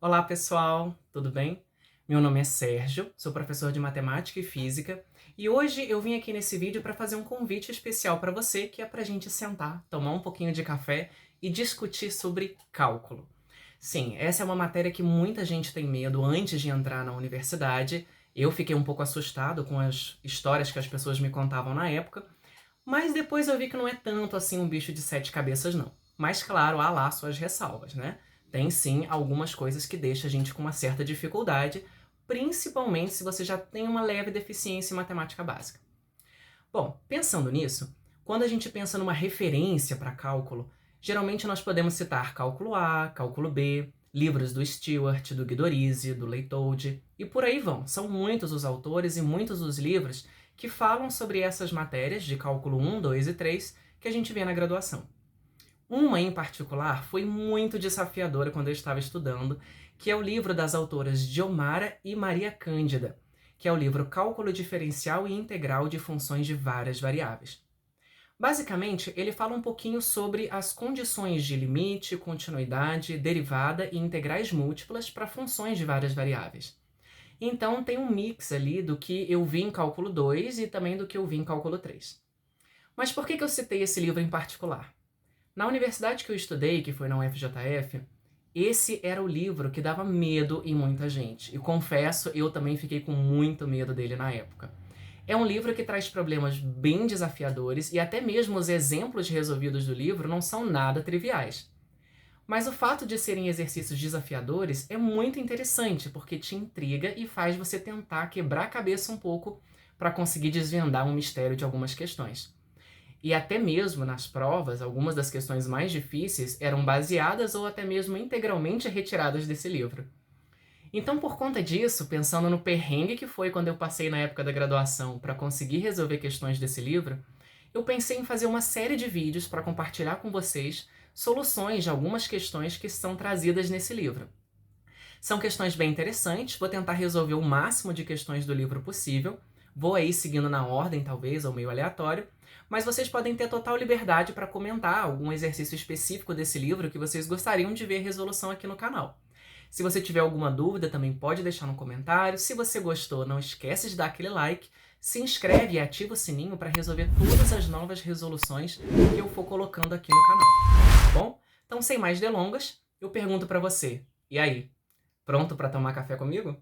Olá, pessoal, tudo bem? Meu nome é Sérgio, sou professor de matemática e física, e hoje eu vim aqui nesse vídeo para fazer um convite especial para você, que é para a gente sentar, tomar um pouquinho de café e discutir sobre cálculo. Sim, essa é uma matéria que muita gente tem medo antes de entrar na universidade. Eu fiquei um pouco assustado com as histórias que as pessoas me contavam na época, mas depois eu vi que não é tanto assim um bicho de sete cabeças, não. Mas claro, há lá suas ressalvas, né? Tem sim algumas coisas que deixam a gente com uma certa dificuldade, principalmente se você já tem uma leve deficiência em matemática básica. Bom, pensando nisso, quando a gente pensa numa referência para cálculo, geralmente nós podemos citar cálculo A, cálculo B, livros do Stewart, do Guidorizi, do Leitoldi, e por aí vão. São muitos os autores e muitos os livros que falam sobre essas matérias de cálculo 1, 2 e 3 que a gente vê na graduação. Uma em particular foi muito desafiadora quando eu estava estudando, que é o livro das autoras Diomara e Maria Cândida, que é o livro Cálculo Diferencial e Integral de Funções de Várias Variáveis. Basicamente, ele fala um pouquinho sobre as condições de limite, continuidade, derivada e integrais múltiplas para funções de várias variáveis. Então tem um mix ali do que eu vi em cálculo 2 e também do que eu vi em cálculo 3. Mas por que eu citei esse livro em particular? Na universidade que eu estudei, que foi na UFJF, esse era o livro que dava medo em muita gente. E confesso, eu também fiquei com muito medo dele na época. É um livro que traz problemas bem desafiadores e até mesmo os exemplos resolvidos do livro não são nada triviais. Mas o fato de serem exercícios desafiadores é muito interessante, porque te intriga e faz você tentar quebrar a cabeça um pouco para conseguir desvendar um mistério de algumas questões. E até mesmo nas provas, algumas das questões mais difíceis eram baseadas ou até mesmo integralmente retiradas desse livro. Então, por conta disso, pensando no perrengue que foi quando eu passei na época da graduação para conseguir resolver questões desse livro, eu pensei em fazer uma série de vídeos para compartilhar com vocês soluções de algumas questões que são trazidas nesse livro. São questões bem interessantes, vou tentar resolver o máximo de questões do livro possível, vou aí seguindo na ordem, talvez, ou meio aleatório, mas vocês podem ter total liberdade para comentar algum exercício específico desse livro que vocês gostariam de ver resolução aqui no canal. Se você tiver alguma dúvida, também pode deixar no comentário. Se você gostou, não esquece de dar aquele like, se inscreve e ativa o sininho para resolver todas as novas resoluções que eu for colocando aqui no canal. Tá bom? Então, sem mais delongas, eu pergunto para você, e aí, pronto para tomar café comigo?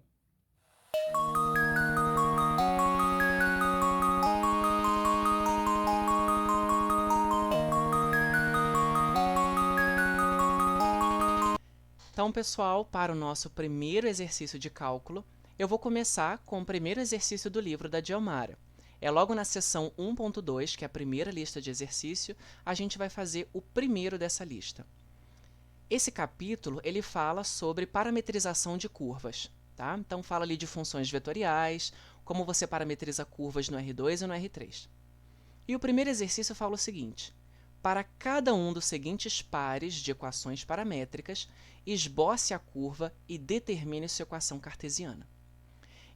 Então, pessoal, para o nosso primeiro exercício de cálculo, eu vou começar com o primeiro exercício do livro da Diomara. É logo na seção 1.2, que é a primeira lista de exercício, a gente vai fazer o primeiro dessa lista. Esse capítulo, ele fala sobre parametrização de curvas, tá? Então, fala ali de funções vetoriais, como você parametriza curvas no R2 e no R3. E o primeiro exercício fala o seguinte: para cada um dos seguintes pares de equações paramétricas, esboce a curva e determine sua equação cartesiana.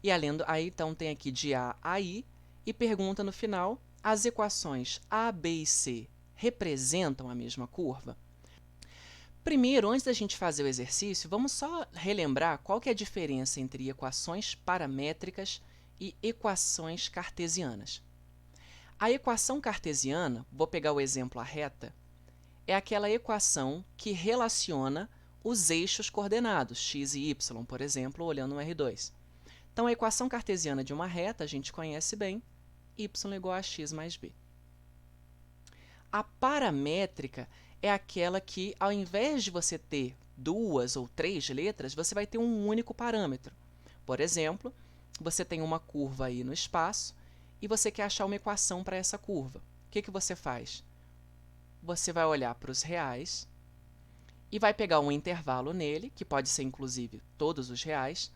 E aí então tem aqui de A a I e pergunta no final: as equações A, B e C representam a mesma curva? Primeiro, antes da gente fazer o exercício, vamos só relembrar qual que é a diferença entre equações paramétricas e equações cartesianas. A equação cartesiana, vou pegar o exemplo a reta, é aquela equação que relaciona os eixos coordenados, x e y, por exemplo, olhando no R2. Então, a equação cartesiana de uma reta a gente conhece bem, y igual a x mais b. A paramétrica é aquela que, ao invés de você ter duas ou três letras, você vai ter um único parâmetro. Por exemplo, você tem uma curva aí no espaço e você quer achar uma equação para essa curva. O que você faz? Você vai olhar para os reais e vai pegar um intervalo nele, que pode ser inclusive todos os reais,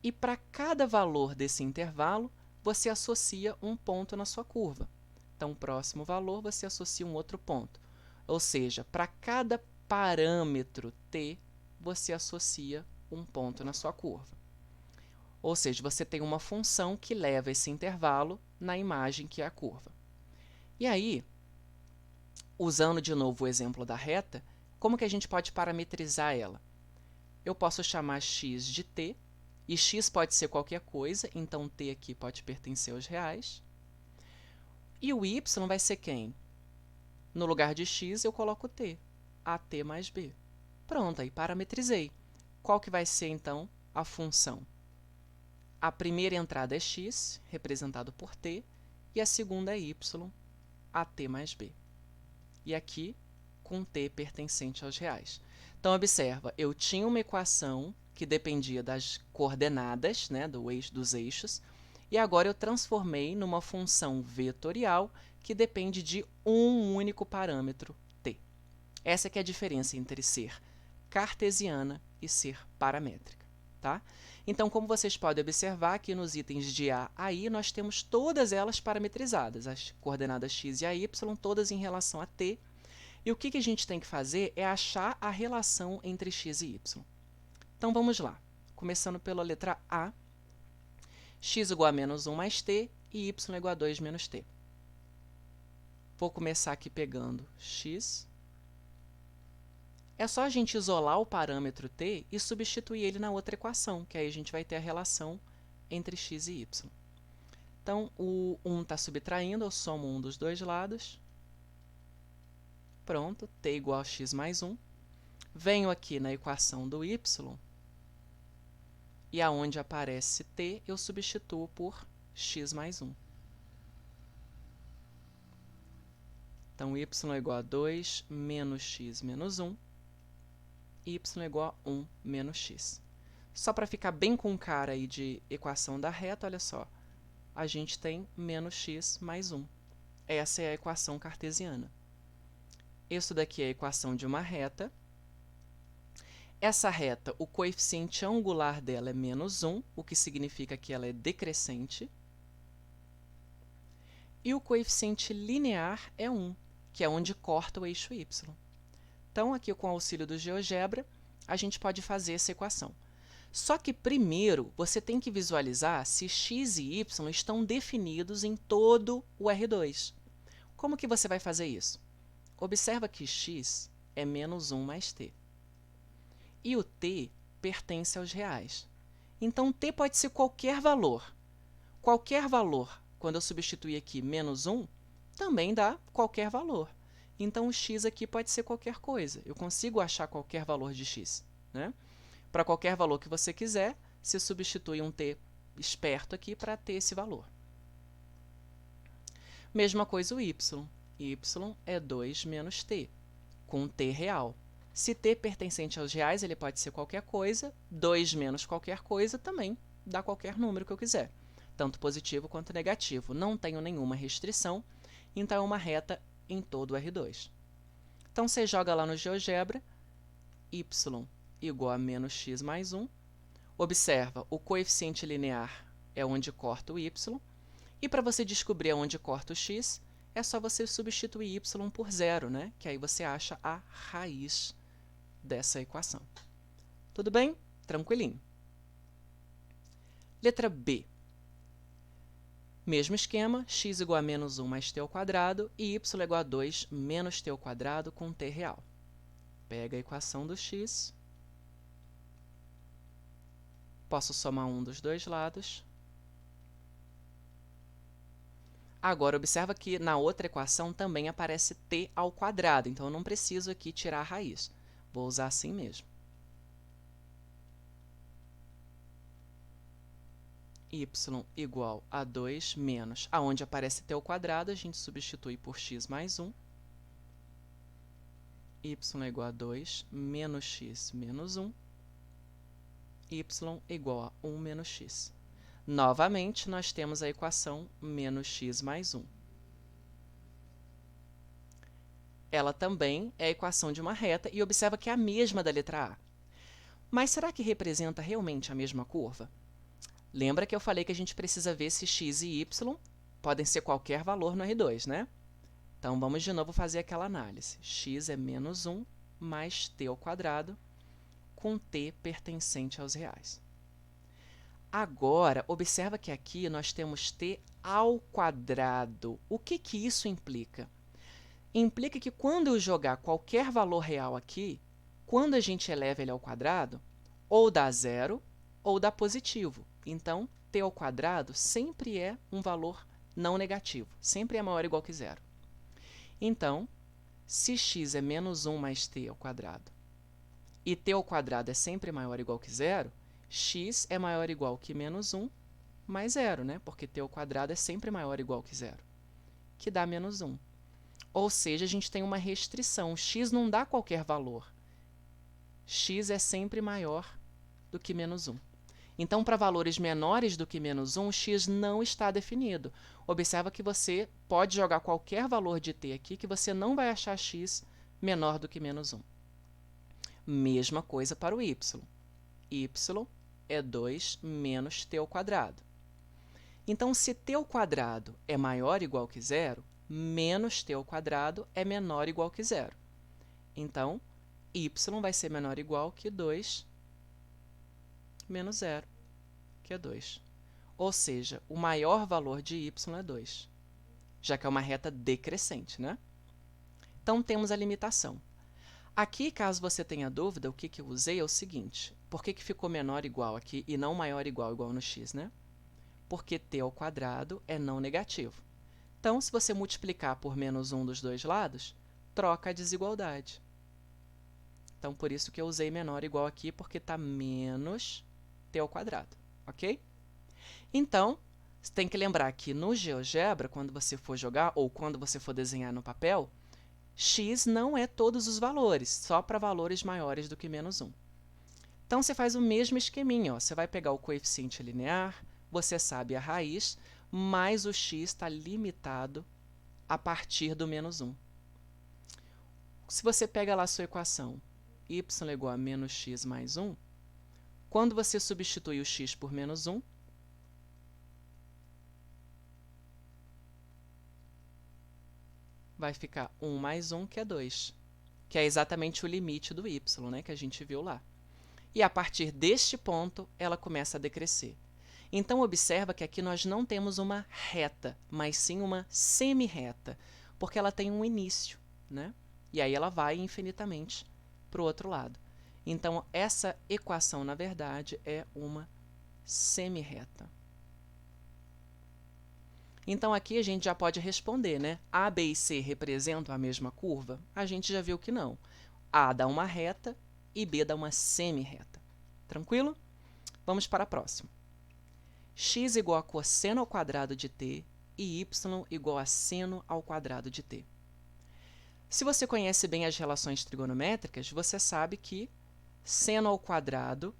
e para cada valor desse intervalo, você associa um ponto na sua curva. Então, o próximo valor, você associa um outro ponto. Ou seja, para cada parâmetro t, você associa um ponto na sua curva. Ou seja, você tem uma função que leva esse intervalo na imagem que é a curva. E aí, usando de novo o exemplo da reta, como que a gente pode parametrizar ela? eu posso chamar x de t, e x pode ser qualquer coisa, então t aqui pode pertencer aos reais. E o y vai ser quem? No lugar de x, eu coloco t, at mais b. Pronto, aí parametrizei. Qual que vai ser, então, a função? A primeira entrada é x, representado por t, e a segunda é y, at mais b. E aqui, com t pertencente aos reais. Então, observa, eu tinha uma equação que dependia das coordenadas, né, dos eixos, e agora eu transformei numa função vetorial que depende de um único parâmetro, t. Essa que é a diferença entre ser cartesiana e ser paramétrica. Tá? Então, como vocês podem observar, aqui nos itens de A a I, nós temos todas elas parametrizadas, as coordenadas x e a y, todas em relação a t. E o que a gente tem que fazer é achar a relação entre x e y. Então, vamos lá. Começando pela letra A, x igual a menos 1 mais t e y igual a 2 menos t. Vou começar aqui pegando x. É só a gente isolar o parâmetro t e substituir ele na outra equação, que aí a gente vai ter a relação entre x e y. Então, o 1 está subtraindo, eu somo 1 dos dois lados. Pronto, t igual a x mais 1. Venho aqui na equação do y, e aonde aparece t, eu substituo por x mais 1. Então, y é igual a 2 menos x menos 1. Y é igual a 1 menos x. Só para ficar bem com cara aí de equação da reta, olha só. A gente tem menos x mais 1. Essa é a equação cartesiana. Isso daqui é a equação de uma reta. Essa reta, o coeficiente angular dela é menos 1, o que significa que ela é decrescente. E o coeficiente linear é 1, que é onde corta o eixo y. Então, aqui com o auxílio do GeoGebra, a gente pode fazer essa equação. Só que primeiro, você tem que visualizar se x e y estão definidos em todo o R2. Como que você vai fazer isso? Observa que x é menos 1 mais t. E o t pertence aos reais. Então, t pode ser qualquer valor. Qualquer valor, quando eu substituir aqui menos 1, também dá qualquer valor. Então, o x aqui pode ser qualquer coisa. Eu consigo achar qualquer valor de x. Né? Para qualquer valor que você quiser, você substitui um t esperto aqui para ter esse valor. Mesma coisa o y. Y é 2 menos t, com t real. Se t pertencente aos reais, ele pode ser qualquer coisa. 2 menos qualquer coisa também dá qualquer número que eu quiser, tanto positivo quanto negativo. Não tenho nenhuma restrição, então é uma reta em todo o R2. Então, você joga lá no GeoGebra, y igual a menos x mais 1. Observa, o coeficiente linear é onde corta o y. E para você descobrir onde corta o x, é só você substituir y por zero, né? Que aí você acha a raiz dessa equação. Tudo bem? Tranquilinho. Letra B. Mesmo esquema, x igual a menos 1 mais t ao quadrado e y igual a 2 menos t ao quadrado com t real. Pega a equação do x. Posso somar 1 dos dois lados. Agora, observa que na outra equação também aparece t ao quadrado, então eu não preciso aqui tirar a raiz. Vou usar assim mesmo. Y igual a 2 menos, aonde aparece t ao quadrado, a gente substitui por x mais 1. Y é igual a 2 menos x menos 1. Y igual a 1 menos x. Novamente, nós temos a equação menos x mais 1. Ela também é a equação de uma reta e observa que é a mesma da letra A. Mas será que representa realmente a mesma curva? Lembra que eu falei que a gente precisa ver se x e y podem ser qualquer valor no R2, né? Então, vamos de novo fazer aquela análise. X é menos 1 mais t ao quadrado, com t pertencente aos reais. Agora, observa que aqui nós temos t ao quadrado. O que isso implica? Implica que quando eu jogar qualquer valor real aqui, quando a gente eleva ele ao quadrado, ou dá zero ou dá positivo. Então, t ao quadrado sempre é um valor não negativo, sempre é maior ou igual que zero. Então, se x é menos 1 mais t ao quadrado e t ao quadrado é sempre maior ou igual que zero, x é maior ou igual que menos 1 mais zero, né? Porque t ao quadrado é sempre maior ou igual que zero, que dá menos 1. Ou seja, a gente tem uma restrição. X não dá qualquer valor. X é sempre maior do que menos 1. Então, para valores menores do que menos 1, x não está definido. Observa que você pode jogar qualquer valor de t aqui que você não vai achar x menor do que menos 1. Mesma coisa para o y. Y é 2 menos t ao quadrado. Então, se t ao quadrado é maior ou igual que zero, menos t ao quadrado é menor ou igual que zero. Então, y vai ser menor ou igual que 2 menos zero, que é 2. Ou seja, o maior valor de y é 2, já que é uma reta decrescente, né? Então, temos a limitação. Aqui, caso você tenha dúvida, o que eu usei é o seguinte. Por que ficou menor igual aqui e não maior igual no x, né? Porque t ao quadrado é não negativo. Então, se você multiplicar por menos 1 dos dois lados, troca a desigualdade. Então, por isso que eu usei menor igual aqui, porque está menos t ao quadrado, ok? Então, você tem que lembrar que no GeoGebra, quando você for jogar ou quando você for desenhar no papel, x não é todos os valores, só para valores maiores do que menos 1. Então, você faz o mesmo esqueminha. Ó. Você vai pegar o coeficiente linear, você sabe a raiz, mas o x está limitado a partir do menos 1. Se você pega lá a sua equação y é igual a menos x mais 1, quando você substitui o x por menos 1, vai ficar 1 mais 1, que é 2, que é exatamente o limite do y, né, que a gente viu lá. E a partir deste ponto, ela começa a decrescer. Então, observa que aqui nós não temos uma reta, mas sim uma semi-reta, porque ela tem um início, né? E aí ela vai infinitamente para o outro lado. Então, essa equação, na verdade, é uma semi-reta. Então, aqui a gente já pode responder, né? A, B e C representam a mesma curva? A gente já viu que não. A dá uma reta e B dá uma semi-reta. Tranquilo? Vamos para a próxima. X igual a cosseno ao quadrado de t e y igual a seno ao quadrado de t. Se você conhece bem as relações trigonométricas, você sabe que seno ao quadrado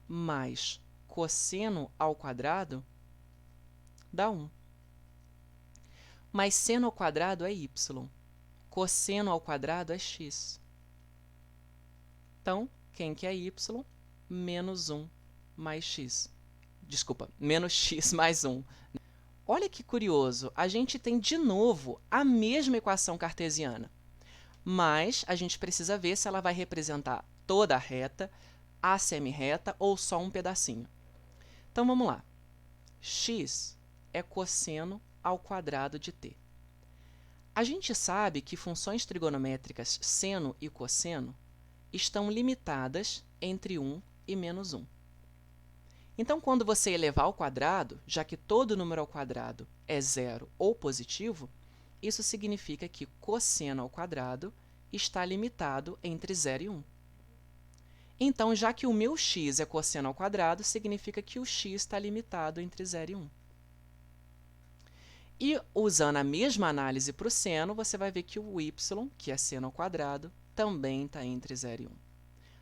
mais cosseno ao quadrado dá 1. Mas seno ao quadrado é y, cosseno ao quadrado é x. Então, quem que é y? Menos 1 mais x. Desculpa, menos x mais 1. Olha que curioso, a gente tem de novo a mesma equação cartesiana, mas a gente precisa ver se ela vai representar toda a reta, a semi-reta ou só um pedacinho. Então, vamos lá. X é cosseno ao quadrado de t. A gente sabe que funções trigonométricas seno e cosseno estão limitadas entre 1 e menos 1. Então, quando você elevar ao quadrado, já que todo número ao quadrado é zero ou positivo, isso significa que cosseno ao quadrado está limitado entre 0 e 1. Então, já que o meu x é cosseno ao quadrado, significa que o x está limitado entre 0 e 1. E, usando a mesma análise para o seno, você vai ver que o y, que é seno ao quadrado, também está entre 0 e 1.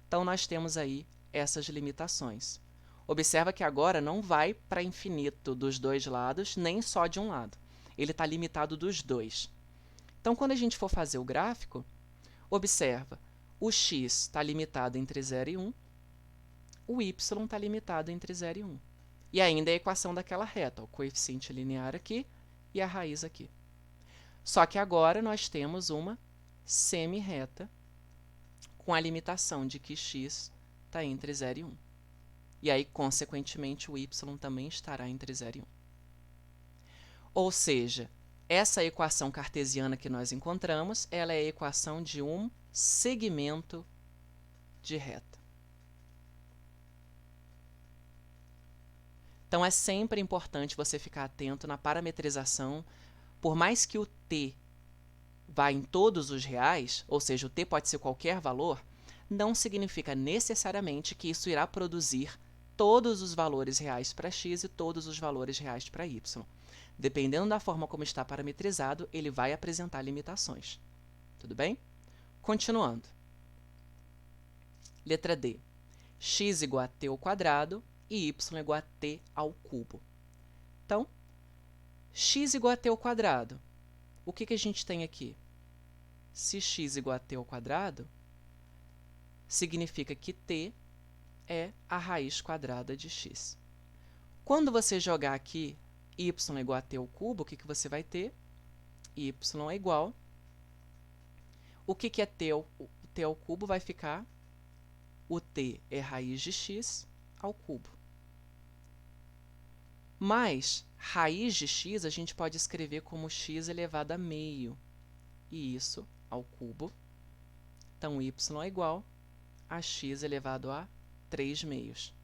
Então, nós temos aí essas limitações. Observa que agora não vai para infinito dos dois lados, nem só de um lado. Ele está limitado dos dois. Então, quando a gente for fazer o gráfico, observa, o x está limitado entre 0 e 1, o y está limitado entre 0 e 1. E ainda é a equação daquela reta, o coeficiente linear aqui e a raiz aqui. Só que agora nós temos uma semi-reta com a limitação de que x está entre 0 e 1. E aí, consequentemente, o y também estará entre 0 e 1. Ou seja, essa equação cartesiana que nós encontramos, ela é a equação de um segmento de reta. Então, é sempre importante você ficar atento na parametrização. Por mais que o t vá em todos os reais, ou seja, o t pode ser qualquer valor, não significa necessariamente que isso irá produzir todos os valores reais para x e todos os valores reais para y. Dependendo da forma como está parametrizado, ele vai apresentar limitações. Tudo bem? Continuando. Letra D. X igual a t ao quadrado e y igual a t ao cubo. Então, x igual a t ao quadrado. O que a gente tem aqui? Se x igual a t ao quadrado, significa que t é a raiz quadrada de x. Quando você jogar aqui y igual a t ao cubo, o que você vai ter? Y é igual. O que é t ao cubo? Vai ficar o t é raiz de x ao cubo. Mas raiz de x a gente pode escrever como x elevado a meio. E isso ao cubo. Então, y é igual a x elevado a 3 meios.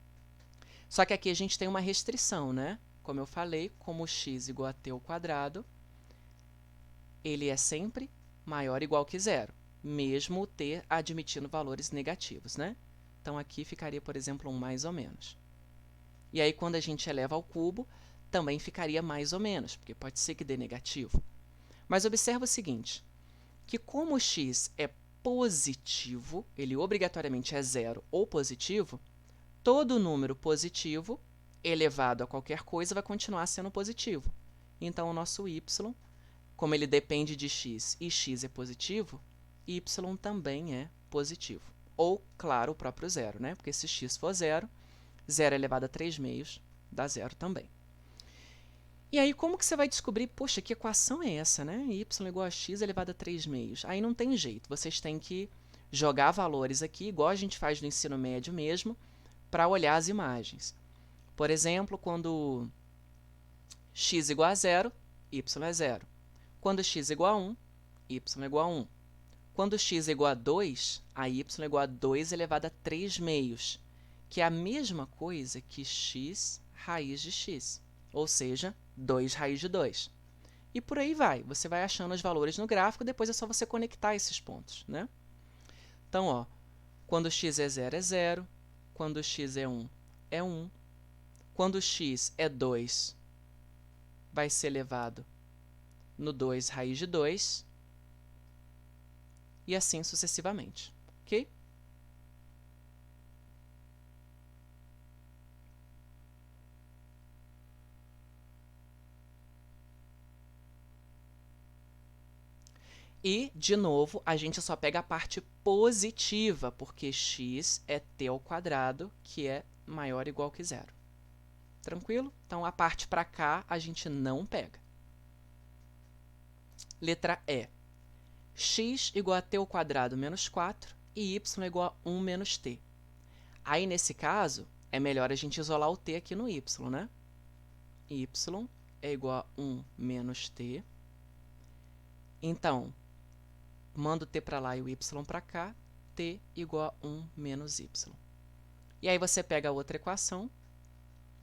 Só que aqui a gente tem uma restrição, né? Como eu falei, como x igual a t ao quadrado, ele é sempre maior ou igual que zero, mesmo o t admitindo valores negativos, né? Então, aqui ficaria, por exemplo, um mais ou menos. E aí, quando a gente eleva ao cubo, também ficaria mais ou menos, porque pode ser que dê negativo. Mas observa o seguinte, que como o x é positivo, ele obrigatoriamente é zero ou positivo, todo número positivo elevado a qualquer coisa vai continuar sendo positivo. Então, o nosso y, como ele depende de x e x é positivo, y também é positivo. Ou, claro, o próprio zero, né? Porque se x for zero, 0 elevado a 3 meios dá zero também. E aí, como que você vai descobrir, poxa, que equação é essa, né? Y igual a x elevado a 3 meios. Aí não tem jeito, vocês têm que jogar valores aqui, igual a gente faz no ensino médio mesmo, para olhar as imagens. Por exemplo, quando x igual a 0, y é 0. Quando x igual a 1, y é igual a 1. Quando x é igual a 2, a y é igual a 2 elevado a 3 meios, que é a mesma coisa que x raiz de x, ou seja, 2 raiz de 2. E por aí vai, você vai achando os valores no gráfico, depois é só você conectar esses pontos, né? Então, ó, quando x é 0, é 0. Quando x é 1, é 1. Quando x é 2, vai ser elevado no 2 raiz de 2. E assim sucessivamente, ok? E, de novo, a gente só pega a parte positiva, porque x é t ao quadrado, que é maior ou igual que zero. Tranquilo? Então, a parte para cá a gente não pega. Letra E. X igual a t ao quadrado menos 4 e y igual a 1 menos t. Aí, nesse caso, é melhor a gente isolar o t aqui no y, né? Y é igual a 1 menos t. Então, mando o t para lá e o y para cá, t igual a 1 menos y. E aí você pega a outra equação,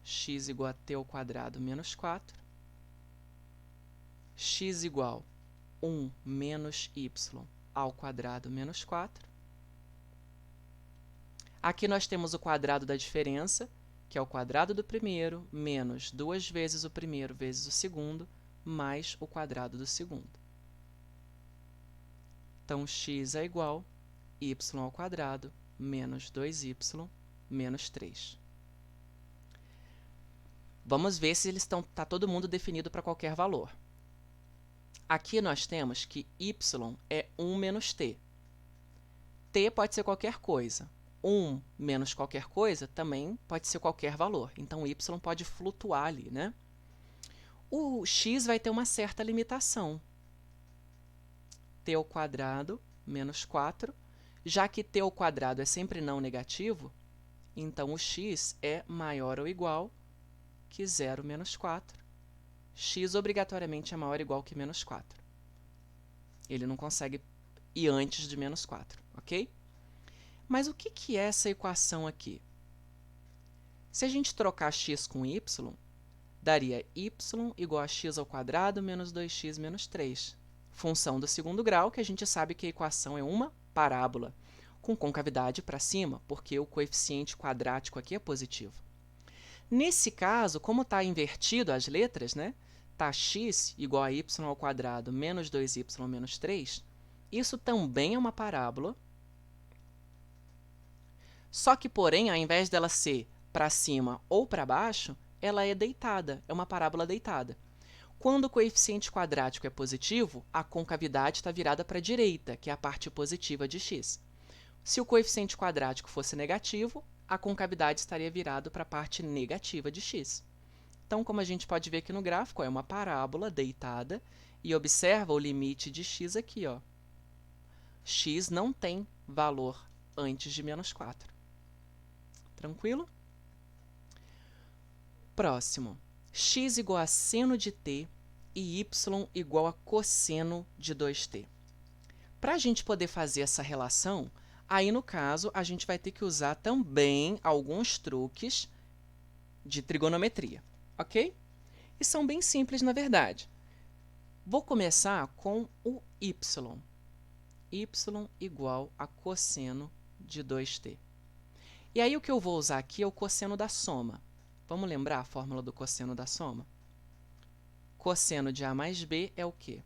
x igual a t ao quadrado menos 4, x igual a 1 menos y ao quadrado menos 4. Aqui nós temos o quadrado da diferença, que é o quadrado do primeiro, menos 2 vezes o primeiro vezes o segundo, mais o quadrado do segundo. Então, x é igual a y ao quadrado menos 2y menos 3. Vamos ver se eles tá todo mundo definido para qualquer valor. Aqui nós temos que y é 1 menos t. T pode ser qualquer coisa. 1 menos qualquer coisa também pode ser qualquer valor. Então, y pode flutuar ali, né? O x vai ter uma certa limitação. T ao quadrado menos 4. Já que t ao quadrado é sempre não negativo, então o x é maior ou igual que 0 menos 4. X obrigatoriamente é maior ou igual que menos 4. Ele não consegue ir antes de menos 4, ok? Mas o que é essa equação aqui? Se a gente trocar x com y, daria y igual a x ao quadrado menos 2x menos 3. Função do segundo grau, que a gente sabe que a equação é uma parábola, com concavidade para cima, porque o coeficiente quadrático aqui é positivo. Nesse caso, como está invertido as letras, né? Está x igual a y ao quadrado menos 2y menos 3, isso também é uma parábola, só que, porém, ao invés dela ser para cima ou para baixo, ela é deitada, é uma parábola deitada. Quando o coeficiente quadrático é positivo, a concavidade está virada para a direita, que é a parte positiva de x. Se o coeficiente quadrático fosse negativo, a concavidade estaria virada para a parte negativa de x. Então, como a gente pode ver aqui no gráfico, é uma parábola deitada, e observa o limite de x aqui, ó. X não tem valor antes de menos 4. Tranquilo? Próximo. X igual a seno de t e y igual a cosseno de 2t. Para a gente poder fazer essa relação, aí no caso a gente vai ter que usar também alguns truques de trigonometria, ok? E são bem simples, na verdade. Vou começar com o y. Y igual a cosseno de 2t. E aí o que eu vou usar aqui é o cosseno da soma. Vamos lembrar a fórmula do cosseno da soma? Cosseno de A mais B é o quê?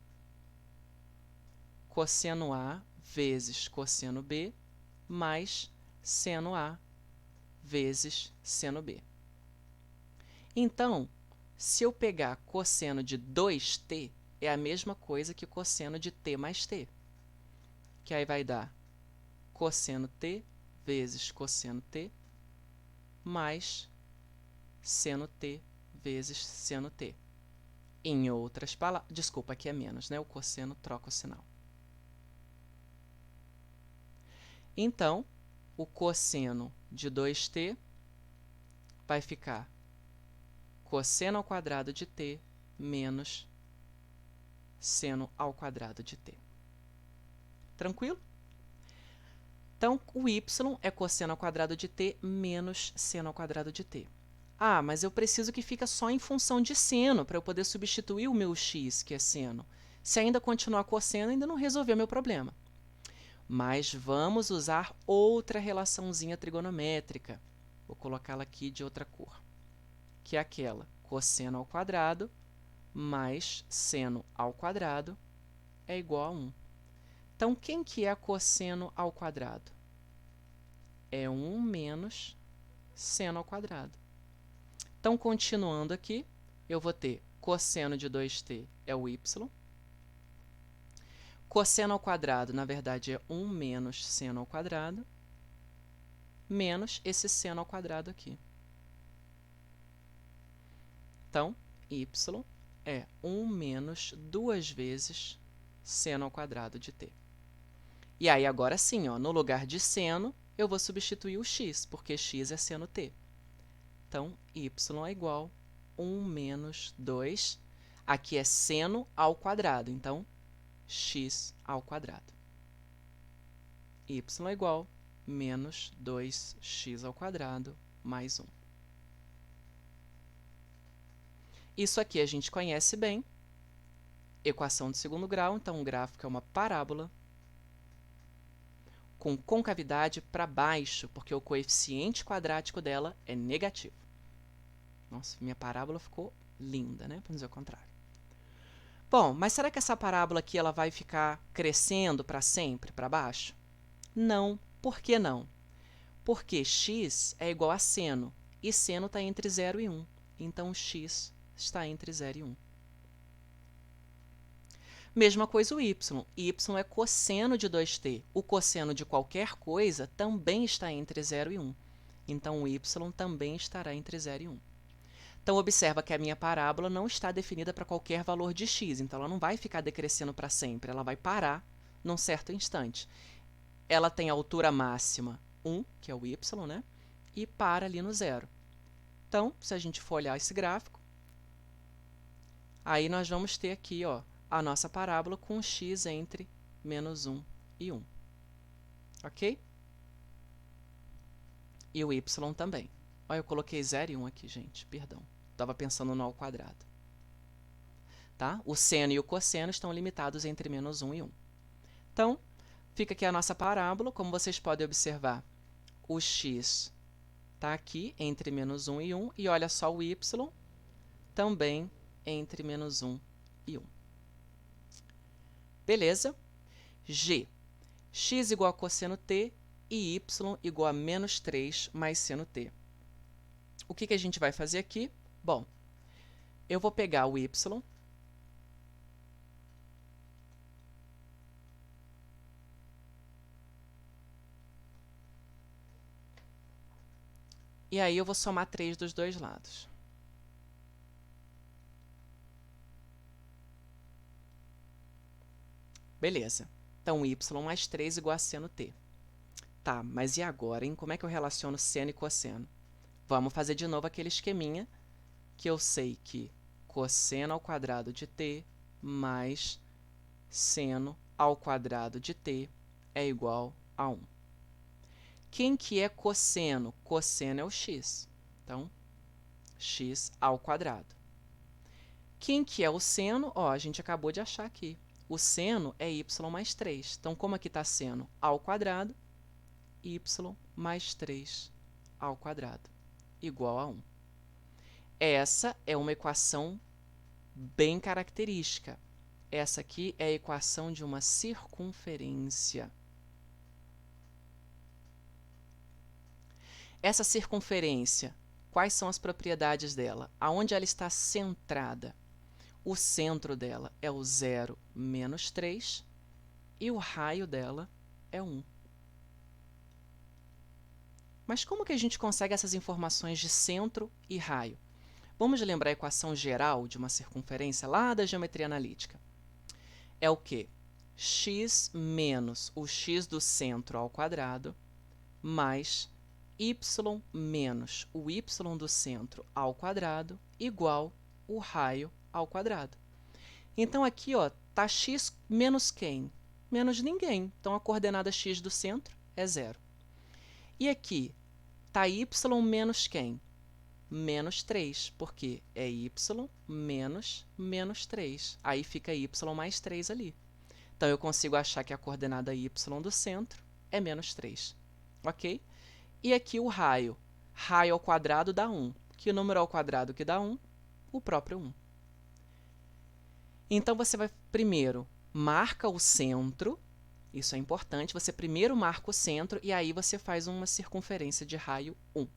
Cosseno A vezes cosseno B mais seno A vezes seno B. Então, se eu pegar cosseno de 2t, é a mesma coisa que cosseno de t mais t. Que aí vai dar cosseno t vezes cosseno t mais seno t vezes seno t. Em outras palavras, desculpa, aqui é menos, né? O cosseno troca o sinal. Então, o cosseno de 2t vai ficar cosseno ao quadrado de t menos seno ao quadrado de t. Tranquilo? Então, o y é cosseno ao quadrado de t menos seno ao quadrado de t. Ah, mas eu preciso que fique só em função de seno para eu poder substituir o meu x, que é seno. Se ainda continuar cosseno, ainda não resolveu meu problema. Mas vamos usar outra relaçãozinha trigonométrica. Vou colocá-la aqui de outra cor, que é aquela cosseno ao quadrado mais seno ao quadrado é igual a 1. Então, quem que é cosseno ao quadrado? É 1 menos seno ao quadrado. Então, continuando aqui, eu vou ter cosseno de 2t é o y. Cosseno ao quadrado, na verdade, é 1 menos seno ao quadrado, menos esse seno ao quadrado aqui. Então, y é 1 menos 2 vezes seno ao quadrado de t. E aí, agora sim, ó, no lugar de seno, eu vou substituir o x, porque x é seno t. Então, y é igual a 1 menos 2. Aqui é seno ao quadrado, então, x ao quadrado. Y é igual a menos 2x ao quadrado mais 1. Isso aqui a gente conhece bem. Equação de segundo grau, então o gráfico é uma parábola com concavidade para baixo, porque o coeficiente quadrático dela é negativo. Nossa, minha parábola ficou linda, né? Para dizer o contrário. Bom, mas será que essa parábola aqui ela vai ficar crescendo para sempre, para baixo? Não. Por que não? Porque x é igual a seno, e seno está entre 0 e 1. Então, x está entre 0 e 1. Mesma coisa o y. Y é cosseno de 2t. O cosseno de qualquer coisa também está entre 0 e 1. Então, o y também estará entre 0 e 1. Então, observa que a minha parábola não está definida para qualquer valor de x. Então, ela não vai ficar decrescendo para sempre. Ela vai parar num certo instante. Ela tem a altura máxima 1, que é o y, né? E para ali no zero. Então, se a gente for olhar esse gráfico, aí nós vamos ter aqui, ó, a nossa parábola com x entre menos 1 e 1. Ok? E o y também. Olha, eu coloquei 0 e 1 aqui, gente. Perdão. Estava pensando no ao quadrado. Tá? O seno e o cosseno estão limitados entre menos 1 e 1. Então, fica aqui a nossa parábola. Como vocês podem observar, o x está aqui entre menos 1 e 1. E olha só o y também entre menos 1 e 1. Beleza? G. X igual a cosseno t e y igual a menos 3 mais seno t. O que a gente vai fazer aqui? Bom, eu vou pegar o y e aí eu vou somar 3 dos dois lados. Beleza. Então, y mais 3 igual a seno t. Tá, mas e agora, hein? Como é que eu relaciono seno e cosseno? Vamos fazer de novo aquele esqueminha que eu sei que cosseno ao quadrado de t mais seno ao quadrado de t é igual a 1. Quem que é cosseno? Cosseno é o x. Então, x ao quadrado. Quem que é o seno? Ó, a gente acabou de achar aqui. O seno é y mais 3. Então, como aqui está seno ao quadrado, y mais 3 ao quadrado igual a 1. Essa é uma equação bem característica. Essa aqui é a equação de uma circunferência. Essa circunferência, quais são as propriedades dela? Aonde ela está centrada? O centro dela é o 0, menos 3, e o raio dela é 1. Mas como que a gente consegue essas informações de centro e raio? Vamos lembrar a equação geral de uma circunferência lá da geometria analítica. É o quê? X menos o x do centro ao quadrado mais y menos o y do centro ao quadrado igual o raio ao quadrado. Então, aqui está x menos quem? Menos ninguém. Então, a coordenada x do centro é 0. E aqui está y menos quem? Menos 3, porque é y menos menos 3. Aí fica y mais 3 ali. Então, eu consigo achar que a coordenada y do centro é menos 3. Ok? E aqui o raio. Raio ao quadrado dá 1. Que número ao quadrado que dá 1? O próprio 1. Então, você vai primeiro marca o centro. Isso é importante. Você primeiro marca o centro e aí você faz uma circunferência de raio 1.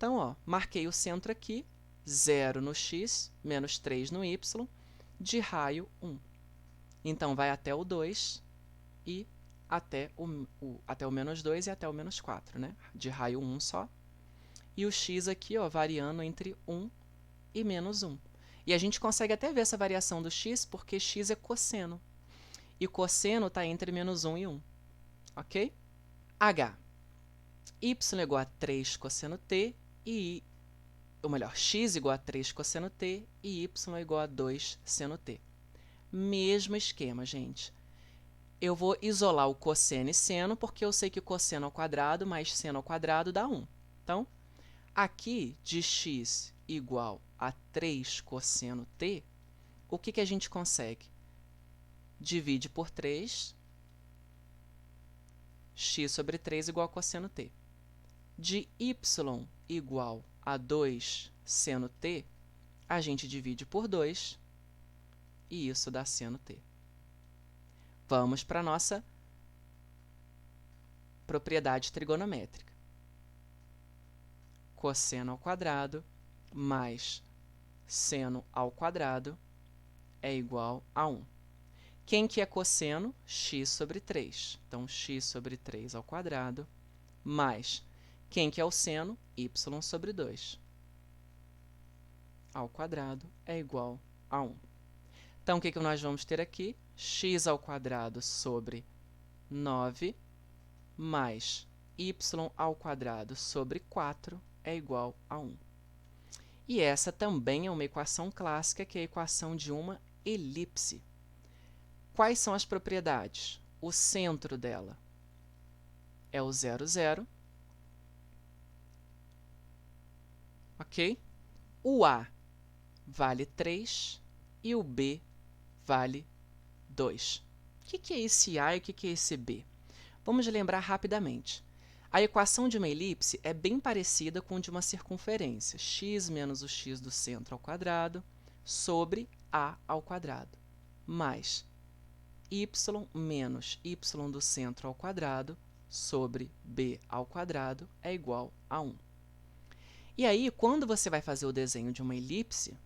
Então, marquei o centro aqui. 0 no x, menos 3 no y, de raio 1. Então, vai até o 2 e até o menos 2 e até o menos 4, né? De raio 1 só. E o x aqui, variando entre 1 e menos 1. E a gente consegue até ver essa variação do x, porque x é cosseno. E cosseno está entre menos 1 e 1. Ok? H. Y igual a 3 cosseno t e ou melhor, x igual a 3 cosseno t e y igual a 2 seno t. Mesmo esquema, gente. Eu vou isolar o cosseno e seno, porque eu sei que cosseno ao quadrado mais seno ao quadrado dá 1. Então, aqui de x igual a 3 cosseno t, o que a gente consegue? Divide por 3, x sobre 3 igual a cosseno t. De y igual a 2 seno t, a gente divide por 2 e isso dá seno t. Vamos para a nossa propriedade trigonométrica. Cosseno ao quadrado mais seno ao quadrado é igual a 1. Quem que é cosseno? X sobre 3. Então, x sobre 3 ao quadrado mais quem que é o seno? Y sobre 2 ao quadrado é igual a 1. Então, o que nós vamos ter aqui? X ao quadrado sobre 9 mais y ao quadrado sobre 4 é igual a 1. E essa também é uma equação clássica, que é a equação de uma elipse. Quais são as propriedades? O centro dela é o 0, 0. ok? O A vale 3 e o B vale 2. O que é esse A e o que é esse B? Vamos lembrar rapidamente. A equação de uma elipse é bem parecida com a de uma circunferência, x menos o x do centro ao quadrado sobre a ao quadrado, mais y menos y do centro ao quadrado sobre b ao quadrado é igual a 1. E aí, quando você vai fazer o desenho de uma elipse,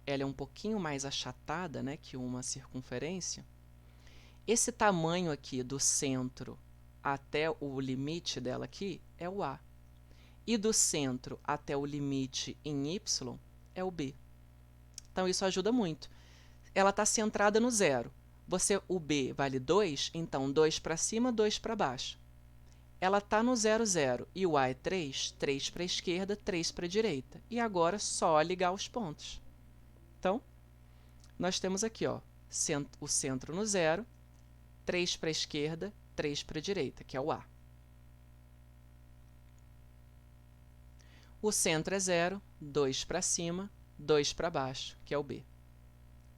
ela é um pouquinho mais achatada, né, que uma circunferência. Esse tamanho aqui do centro até o limite dela aqui é o A. E do centro até o limite em Y é o B. Então, isso ajuda muito. Ela está centrada no zero. O B vale 2, então 2 para cima, 2 para baixo. Ela está no 0, 0 e o A é 3, 3 para a esquerda, 3 para a direita. E agora só ligar os pontos. Então, nós temos aqui ó, o centro no 0, 3 para a esquerda, 3 para a direita, que é o A. O centro é 0, 2 para cima, 2 para baixo, que é o B.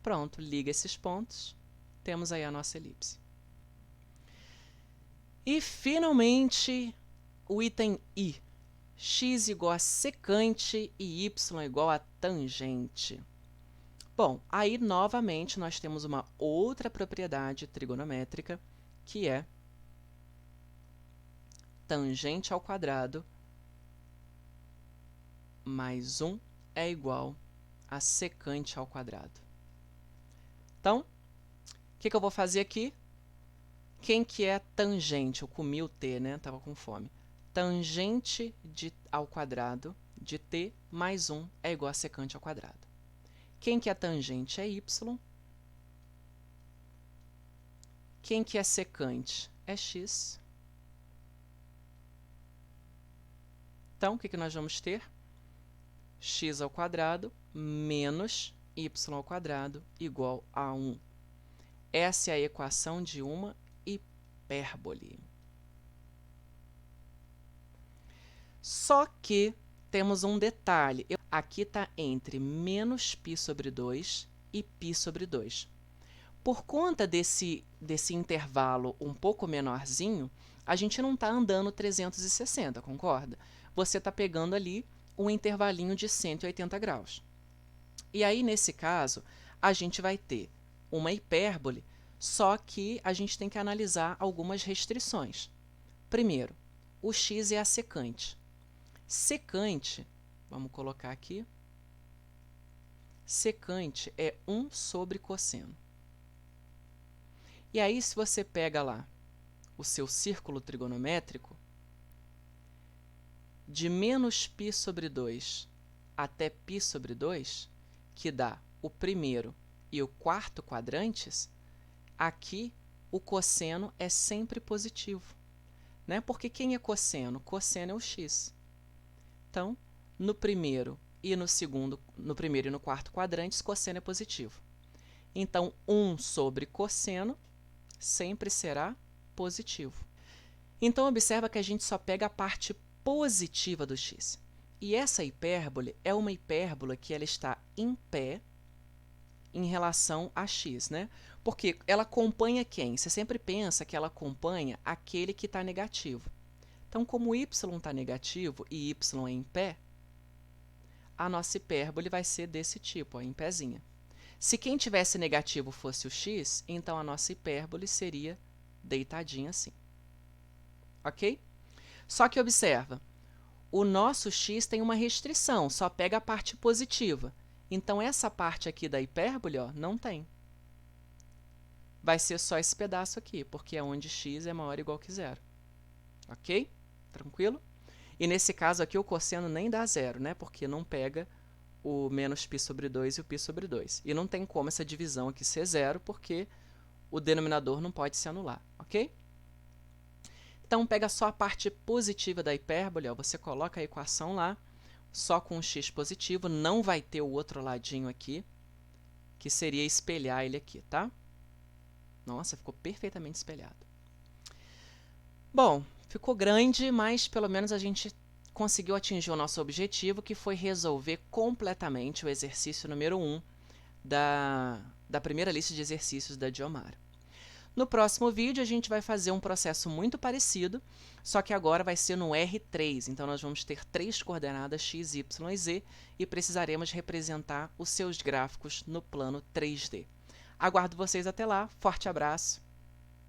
Pronto, liga esses pontos, temos aí a nossa elipse. E, finalmente, o item I. X igual a secante e Y igual a tangente. Bom, aí, novamente, nós temos uma outra propriedade trigonométrica, que é tangente ao quadrado mais 1 é igual a secante ao quadrado. Então, o que eu vou fazer aqui? Quem que é tangente? Eu comi o t, né? Estava com fome. Tangente ao quadrado de t mais 1 é igual a secante ao quadrado. Quem que é tangente é y. Quem que é secante é x. Então, o que nós vamos ter? X ao quadrado menos y ao quadrado igual a 1. Essa é a equação de uma hipérbole. Só que temos um detalhe. Aqui está entre menos π sobre 2 e π sobre 2. Por conta desse intervalo um pouco menorzinho, a gente não está andando 360, concorda? Você está pegando ali um intervalinho de 180 graus. E aí, nesse caso, a gente vai ter uma hipérbole, só que a gente tem que analisar algumas restrições. Primeiro, o x é a secante. Secante, vamos colocar aqui, secante é 1 sobre cosseno. E aí, se você pega lá o seu círculo trigonométrico, de menos π sobre 2 até π sobre 2, que dá o primeiro e o quarto quadrantes, aqui o cosseno é sempre positivo, né? Porque quem é cosseno? Cosseno é o x. Então, no primeiro e no quarto quadrantes, cosseno é positivo. Então, 1 sobre cosseno sempre será positivo. Então, observa que a gente só pega a parte positiva do x. E essa hipérbole é uma hipérbola que ela está em pé em relação a x, né? Porque ela acompanha quem? Você sempre pensa que ela acompanha aquele que está negativo. Então, como y está negativo e y é em pé, a nossa hipérbole vai ser desse tipo, ó, em pezinha. Se quem tivesse negativo fosse o x, então a nossa hipérbole seria deitadinha assim. Ok? Só que observa, o nosso x tem uma restrição, só pega a parte positiva. Então, essa parte aqui da hipérbole ó, não tem. Vai ser só esse pedaço aqui, porque é onde x é maior ou igual que zero. Ok? Tranquilo? E nesse caso aqui, o cosseno nem dá zero, né? Porque não pega o menos π sobre 2 e o π sobre 2. E não tem como essa divisão aqui ser zero, porque o denominador não pode se anular, ok? Então, pega só a parte positiva da hipérbole, ó, você coloca a equação lá, só com o x positivo, não vai ter o outro ladinho aqui, que seria espelhar ele aqui, tá? Nossa, ficou perfeitamente espelhado. Bom, Ficou grande, mas pelo menos a gente conseguiu atingir o nosso objetivo, que foi resolver completamente o exercício número 1 da primeira lista de exercícios da Diomara. No próximo vídeo, a gente vai fazer um processo muito parecido, só que agora vai ser no R3. Então, nós vamos ter 3 coordenadas x, y e z e precisaremos representar os seus gráficos no plano 3D. Aguardo vocês até lá. Forte abraço!